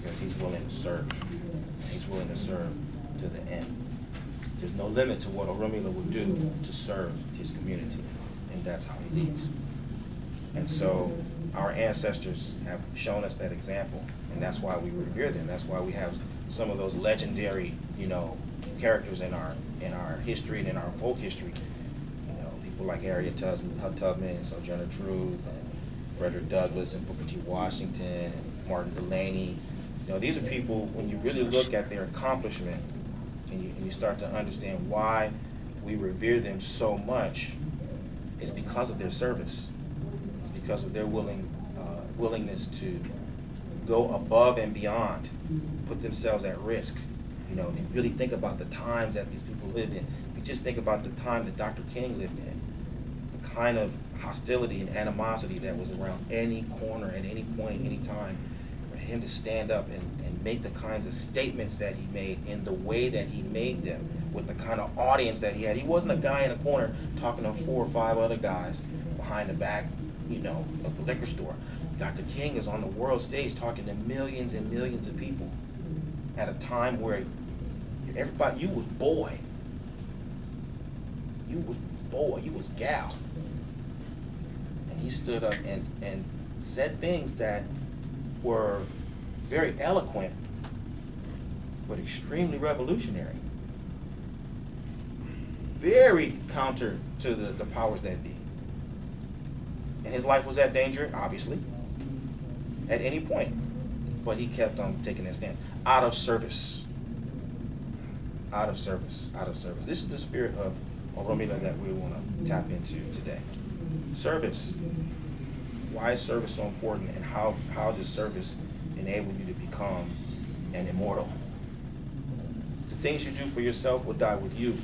because he's willing to serve. He's willing to serve to the end. There's no limit to what Orunmila would do to serve his community, and that's how he leads. And so our ancestors have shown us that example, and that's why we revere them. That's why we have some of those legendary, characters in our history and in our folk history. People like Harriet Tubman and Sojourner Truth and Frederick Douglass and Booker T. Washington and Martin Delany. These are people, when you really look at their accomplishment and you start to understand why we revere them so much, it's because of their service. It's because of their willingness to go above and beyond, put themselves at risk. If you really think about the times that these people lived in, if you just think about the time that Dr. King lived in, the kind of hostility and animosity that was around any corner at any point, any time, for him to stand up and make the kinds of statements that he made in the way that he made them, with the kind of audience that he had. He wasn't a guy in a corner talking to 4 or 5 other guys behind the back, of the liquor store. Dr. King is on the world stage talking to millions and millions of people at a time where everybody, you was boy, you was gal. And he stood up and said things that were very eloquent, but extremely revolutionary. Very counter to the powers that be. And his life was at danger, obviously, at any point. But he kept on taking that stand. Out of service. Out of service. Out of service. This is the spirit of Orunmila that we want to tap into today. Service. Why is service so important, and how does service enable you to become an immortal? The things you do for yourself will die with you,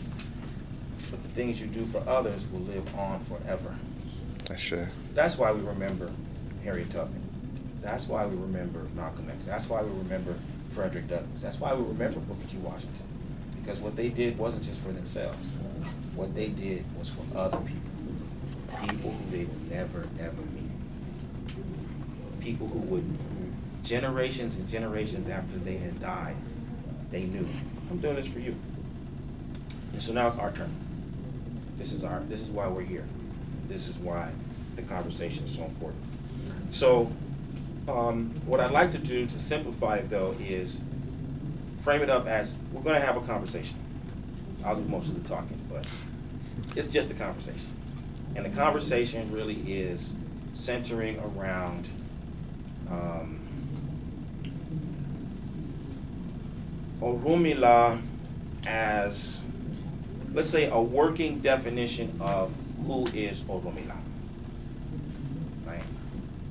but the things you do for others will live on forever. That's true. That's why we remember Harriet Tubman. That's why we remember Malcolm X. That's why we remember Frederick Douglass. That's why we remember Booker T. Washington. Because what they did wasn't just for themselves. What they did was for other people. People who they would never, ever meet. People who generations and generations after they had died, they knew, I'm doing this for you. And so now it's our turn. This is why we're here. This is why the conversation is so important. So what I'd like to do to simplify it, though, is frame it up as we're going to have a conversation. I'll do most of the talking, but it's just a conversation. And the conversation really is centering around Orunmila as, let's say, a working definition of who is Orunmila. Right?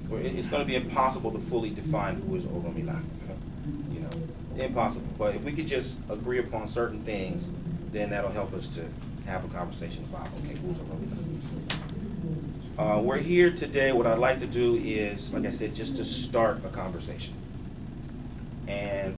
It's going to be impossible to fully define who is Orunmila. Impossible. But if we could just agree upon certain things, then that'll help us to have a conversation about, okay, who's Orunmila? We're here today. What I'd like to do is, like I said, just to start a conversation.